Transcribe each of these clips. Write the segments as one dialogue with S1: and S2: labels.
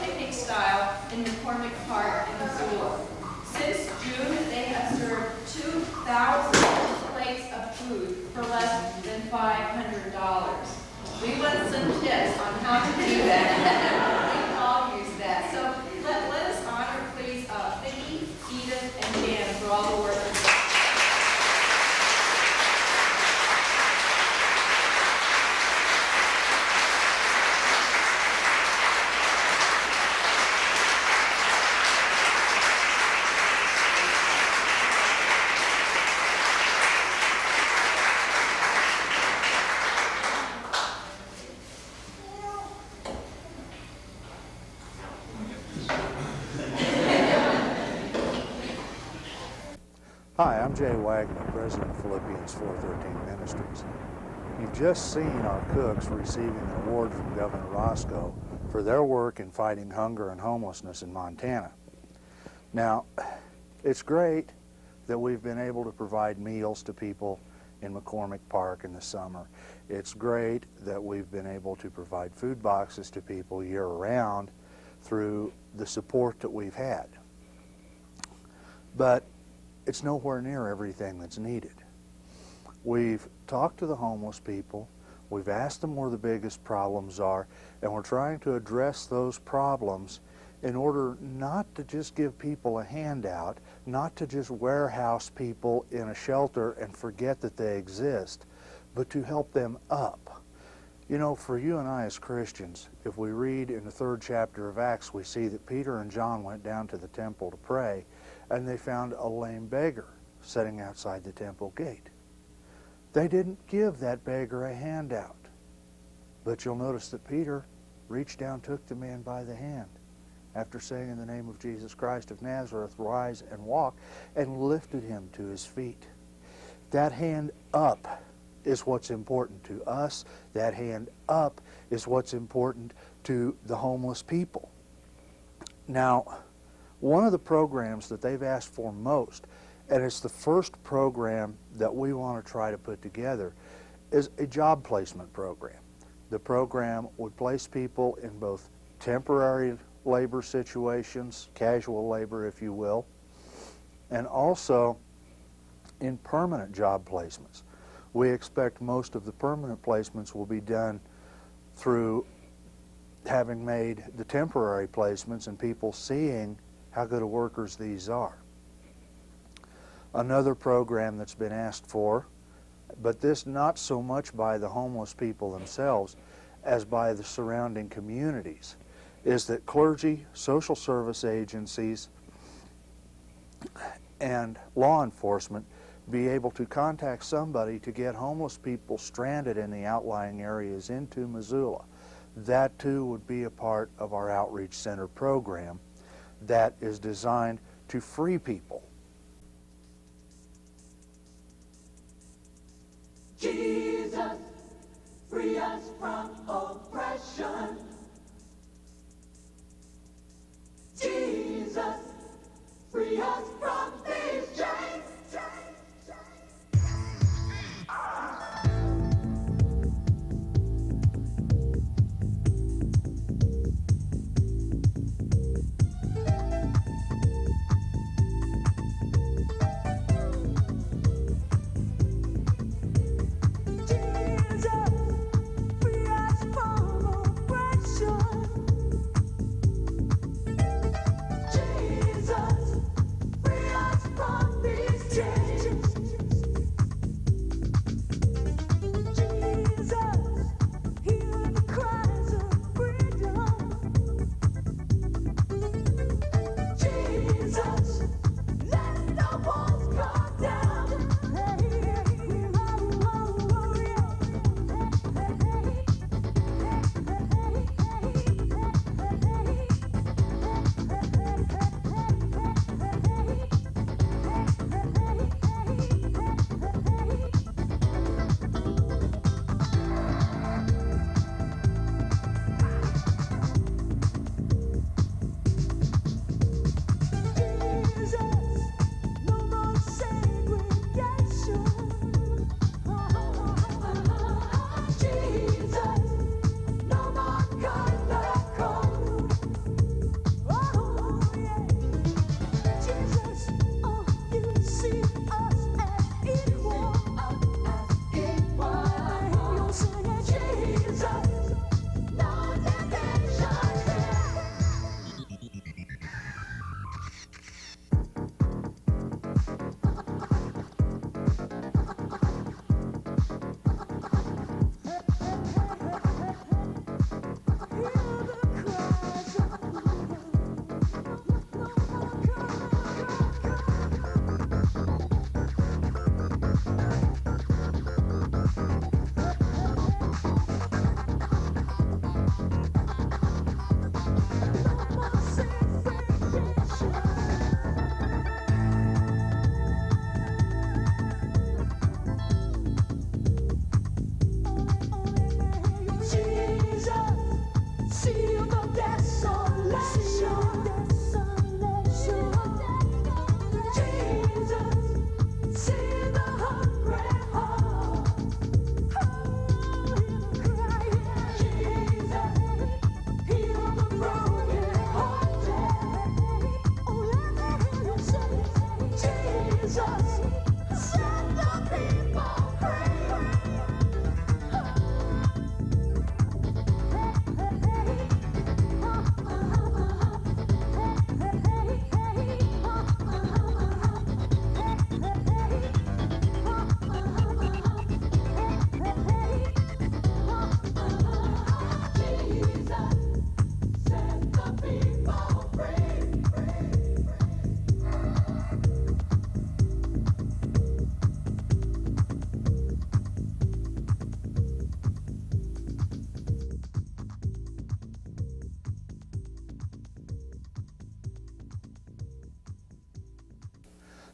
S1: picnic style in McCormick Park in Missoula. Since June, they have served 2,000 plates of food for less than $500. We want some tips on how to do that. We all use that. So let us honor, please, Vicki, Edith, and Dan for all the work they're doing.
S2: Hi, I'm Jay Wagner, President of Philippians 413 Ministries. You've just seen our cooks receiving an award from Governor Roscoe for their work in fighting hunger and homelessness in Montana. Now, it's great that we've been able to provide meals to people in McCormick Park in the summer. It's great that we've been able to provide food boxes to people year-round through the support that we've had. But it's nowhere near everything that's needed. We've talked to the homeless people, we've asked them where the biggest problems are, and we're trying to address those problems in order not to just give people a handout, not to just warehouse people in a shelter and forget that they exist, but to help them up. You know, for you and I as Christians, if we read in the 3rd chapter of Acts, we see that Peter and John went down to the temple to pray, and they found a lame beggar sitting outside the temple gate. They didn't give that beggar a handout, but you'll notice that Peter reached down, took the man by the hand, after saying, "In the name of Jesus Christ of Nazareth, rise and walk," and lifted him to his feet. That hand up is what's important to us. That hand up is what's important to the homeless people. Now, one of the programs that they've asked for most, and it's the first program that we want to try to put together, is a job placement program. The program would place people in both temporary labor situations, casual labor if you will, and also in permanent job placements. We expect most of the permanent placements will be done through having made the temporary placements and people seeing how good of workers these are. Another program that's been asked for, but this not so much by the homeless people themselves as by the surrounding communities, is that clergy, social service agencies, and law enforcement be able to contact somebody to get homeless people stranded in the outlying areas into Missoula. That too would be a part of our outreach center program that is designed to free people.
S3: Jesus, free us from oppression. Jesus, free us from these chains.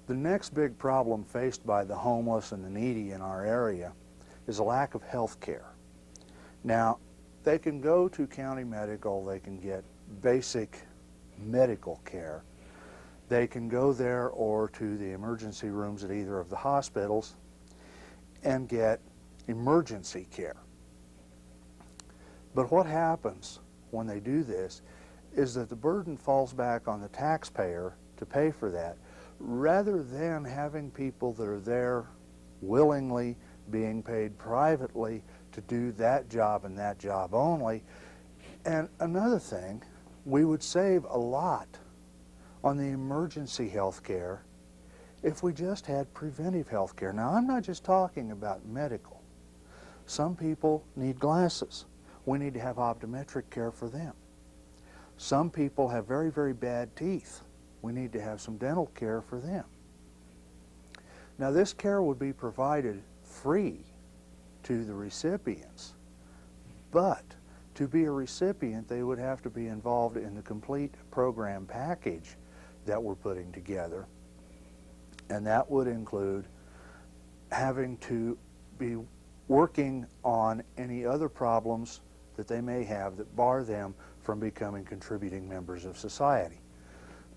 S2: The next big problem faced by the homeless and the needy in our area is a lack of health care. Now, they can go to county medical, they can get basic medical care. They can go there or to the emergency rooms at either of the hospitals and get emergency care. But what happens when they do this is that the burden falls back on the taxpayer to pay for that, rather than having people that are there willingly being paid privately to do that job and that job only. And another thing, we would save a lot on the emergency health care if we just had preventive health care. Now, I'm not just talking about medical. Some people need glasses. We need to have optometric care for them. Some people have very, very bad teeth. We need to have some dental care for them. Now, this care would be provided free to the recipients, but to be a recipient, they would have to be involved in the complete program package that we're putting together, and that would include having to be working on any other problems that they may have that bar them from becoming contributing members of society.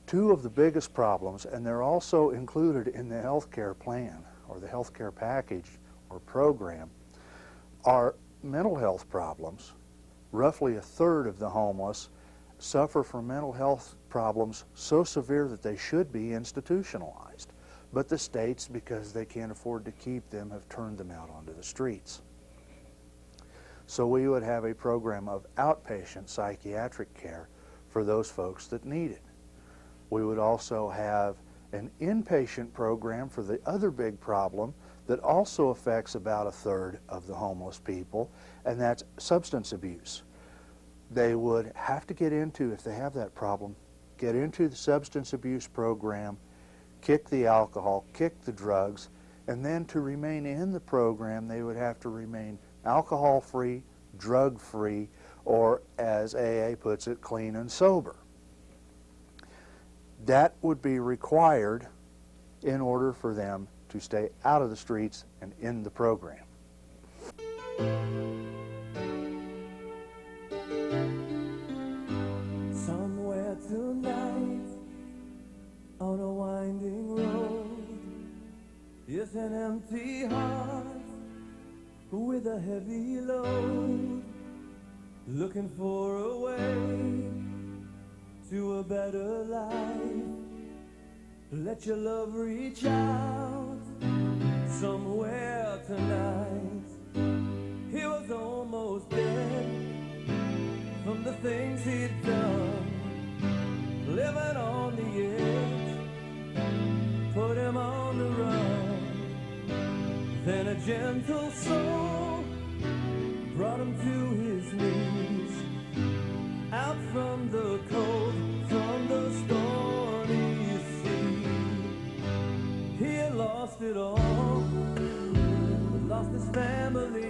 S2: Two of the biggest problems, and they're also included in the health care plan or the health care package or program, are mental health problems. Roughly a third of the homeless suffer from mental health problems so severe that they should be institutionalized. But the states, because they can't afford to keep them, have turned them out onto the streets. So we would have a program of outpatient psychiatric care for those folks that need it. We would also have an inpatient program for the other big problem that also affects about a third of the homeless people, and that's substance abuse. They would have to get into, if they have that problem, get into the substance abuse program, kick the alcohol, kick the drugs, and then to remain in the program, they would have to remain alcohol-free, drug-free, or as AA puts it, clean and sober. That would be required in order for them to stay out of the streets and in the program.
S4: Somewhere tonight on a winding road is an empty heart with a heavy load, looking for a way to a better life. Let your love reach out somewhere tonight. He was almost dead from the things he'd done, living on the edge, put him on the run. Then a gentle soul brought him to his knees, out from the cold, from the stormy sea. He had lost it all, lost his family.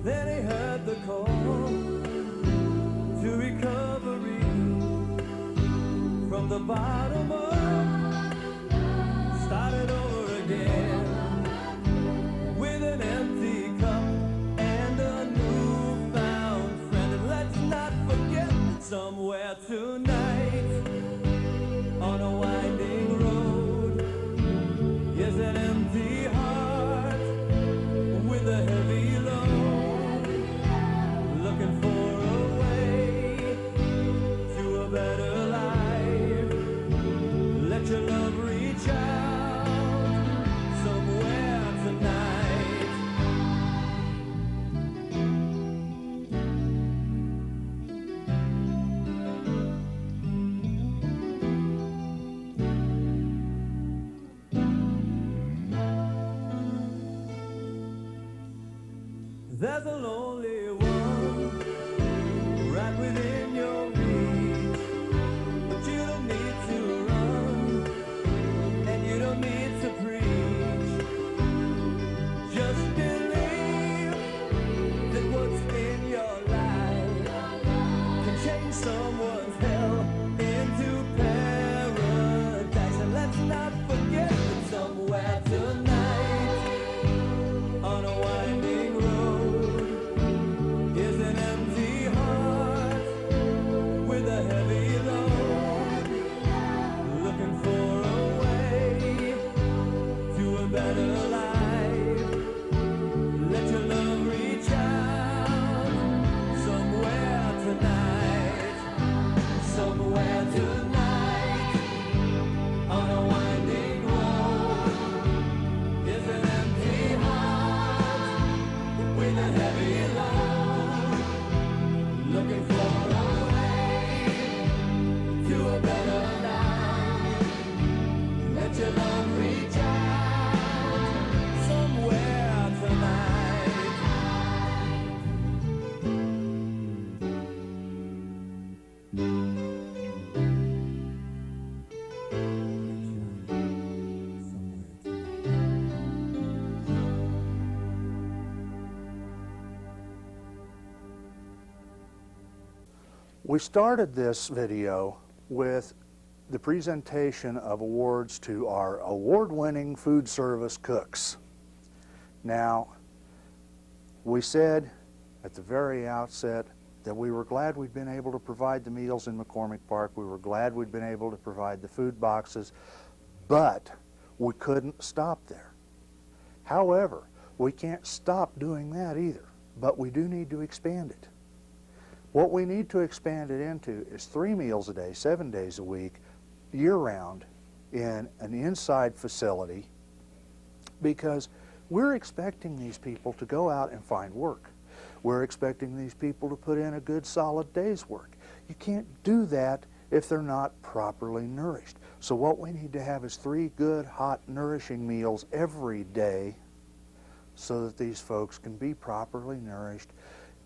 S4: Then he heard the call to recovery. From the bottom up, started over again, with an empty cup and a newfound friend. And let's not forget, somewhere tonight on a winding road is an empty heart with a heavy load, looking for a way to a better life. Let your love reach out somewhere tonight. There's a lonely one right within your reach, but you don't need to run, and you don't need to preach. Just believe that what's in your life can change someone's hell into paradise. And let's not
S2: We started this video with the presentation of awards to our award-winning food service cooks. Now, we said at the very outset that we were glad we'd been able to provide the meals in McCormick Park. We were glad we'd been able to provide the food boxes, but we couldn't stop there. However, we can't stop doing that either, but we do need to expand it. What we need to expand it into is 3 meals a day, 7 days a week, year-round, in an inside facility, because we're expecting these people to go out and find work. We're expecting these people to put in a good, solid day's work. You can't do that if they're not properly nourished. So what we need to have is 3 good, hot, nourishing meals every day so that these folks can be properly nourished.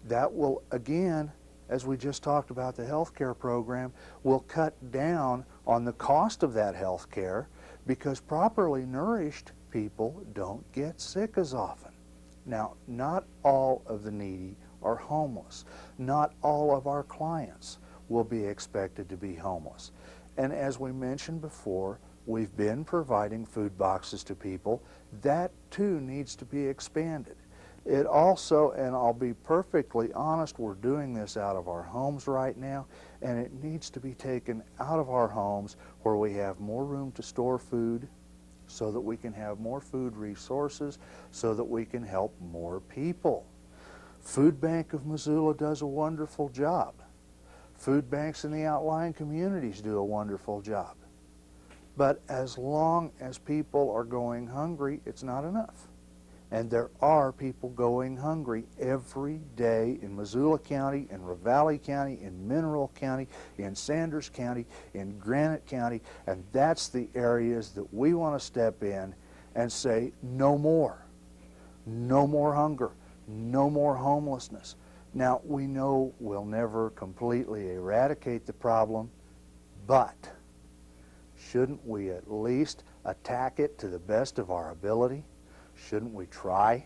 S2: That will, again, as we just talked about the health care program, will cut down on the cost of that health care because properly nourished people don't get sick as often. Now, not all of the needy are homeless. Not all of our clients will be expected to be homeless. And as we mentioned before, we've been providing food boxes to people. That too needs to be expanded. It also, and I'll be perfectly honest, we're doing this out of our homes right now, and it needs to be taken out of our homes where we have more room to store food so that we can have more food resources, so that we can help more people. Food Bank of Missoula does a wonderful job. Food banks in the outlying communities do a wonderful job. But as long as people are going hungry, it's not enough. And there are people going hungry every day in Missoula County, in Ravalli County, in Mineral County, in Sanders County, in Granite County, and that's the areas that we want to step in and say, no more. No more hunger. No more homelessness. Now, we know we'll never completely eradicate the problem, but shouldn't we at least attack it to the best of our ability? Shouldn't we try?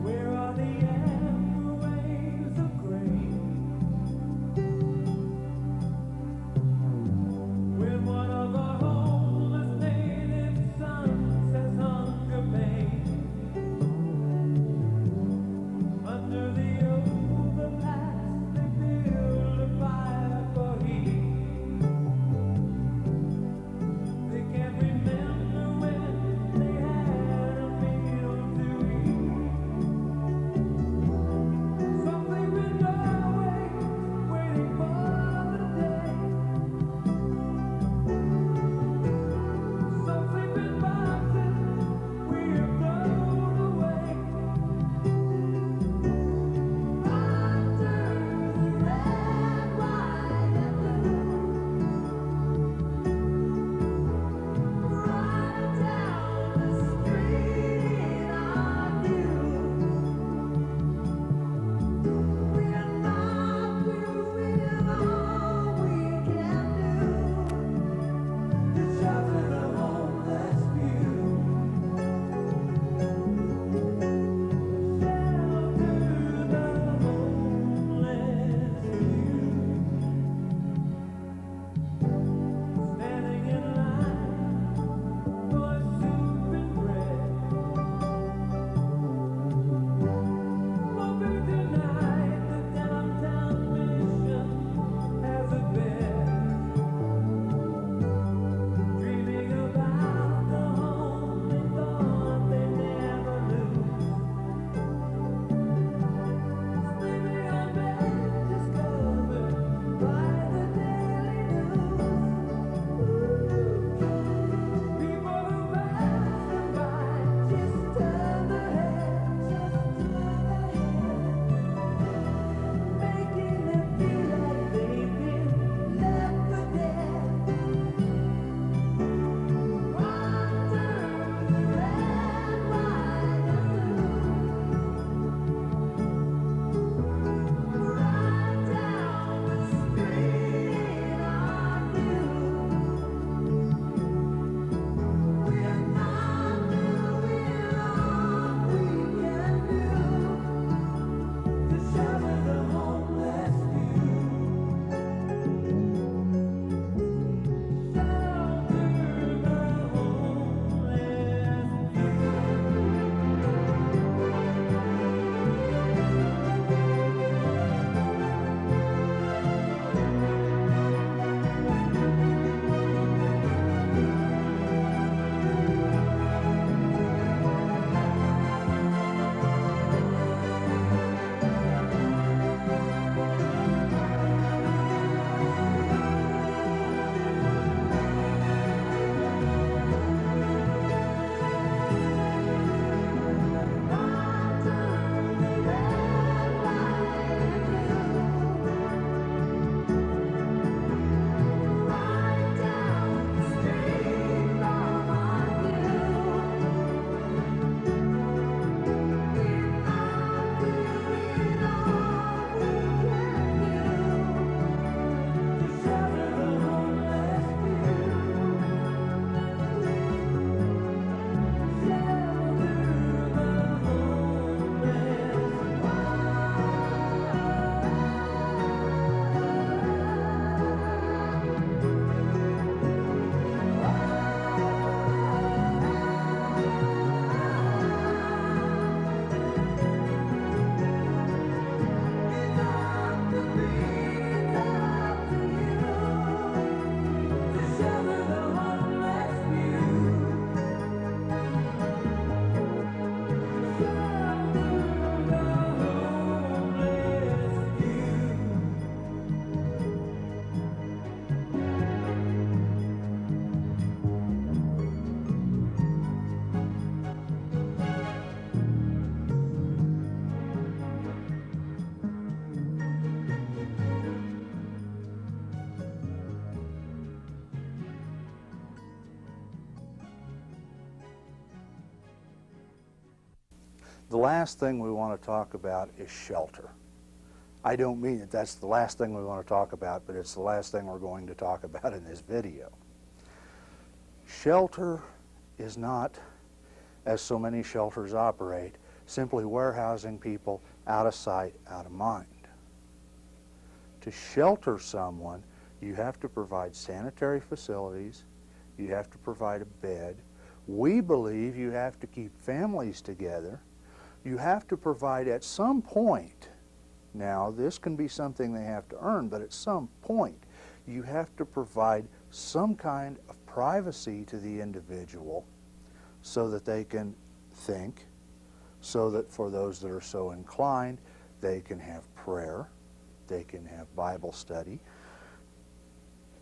S4: Where are the amber waves of grace?
S2: The last thing we want to talk about is shelter. I don't mean that that's the last thing we want to talk about, but it's the last thing we're going to talk about in this video. Shelter is not, as so many shelters operate, simply warehousing people out of sight, out of mind. To shelter someone, you have to provide sanitary facilities, you have to provide a bed. We believe you have to keep families together. You have to provide at some point, now this can be something they have to earn, but at some point you have to provide some kind of privacy to the individual so that they can think, so that for those that are so inclined, they can have prayer, they can have Bible study.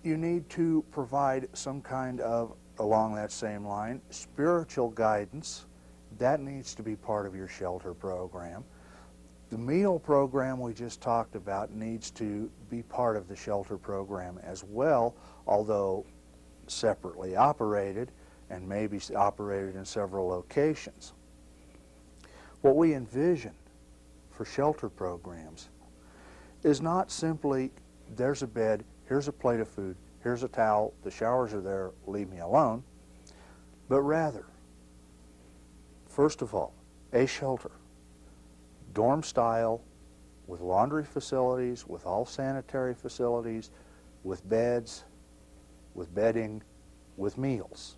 S2: You need to provide some kind of, along that same line, spiritual guidance. That needs to be part of your shelter program. The meal program we just talked about needs to be part of the shelter program as well, although separately operated and maybe operated in several locations. What we envision for shelter programs is not simply, there's a bed, here's a plate of food, here's a towel, the showers are there, leave me alone, but rather, first of all, a shelter, dorm style, with laundry facilities, with all sanitary facilities, with beds, with bedding, with meals.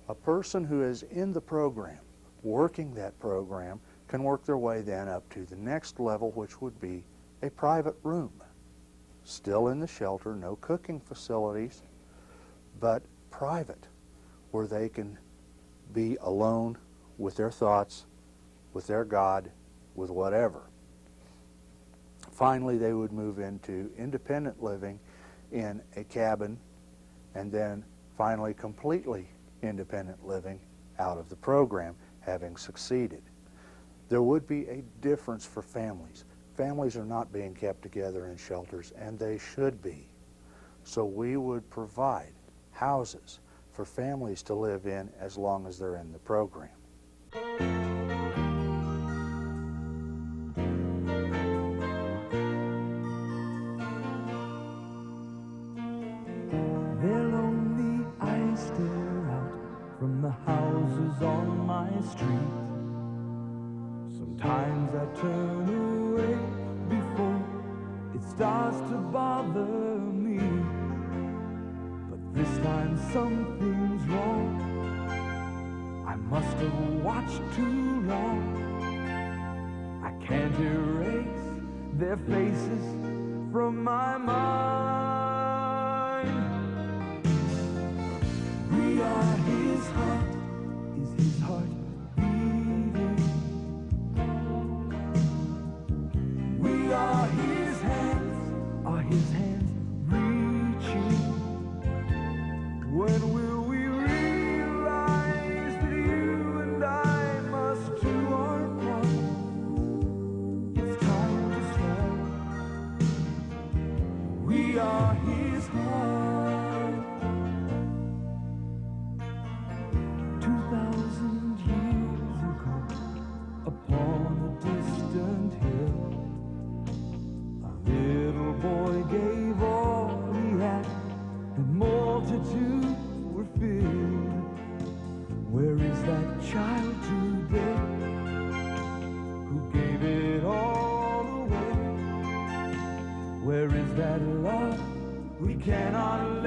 S2: A person who is in the program, working that program, can work their way then up to the next level, which would be a private room. Still in the shelter, no cooking facilities, but private, where they can be alone with their thoughts, with their God, with whatever. Finally, they would move into independent living in a cabin, and then finally completely independent living out of the program, having succeeded. There would be a difference for families. Families are not being kept together in shelters, and they should be. So we would provide houses for families to live in as long as they're in the program.
S4: They're lonely, I stare out from the houses on my street. Sometimes I turn away before it starts to bother me. But this time something's wrong. I must have watched too long. I can't erase their faces from my mind. We are his heart, is his heart beating? We are his hands reaching? When will we realize that you and I must do our part? It's time to start. We are his heart. 2,000 years ago, upon a distant hill, a little boy gave all he had, and multitudes were filled. Where is that child today who gave it all away? Where is that love we cannot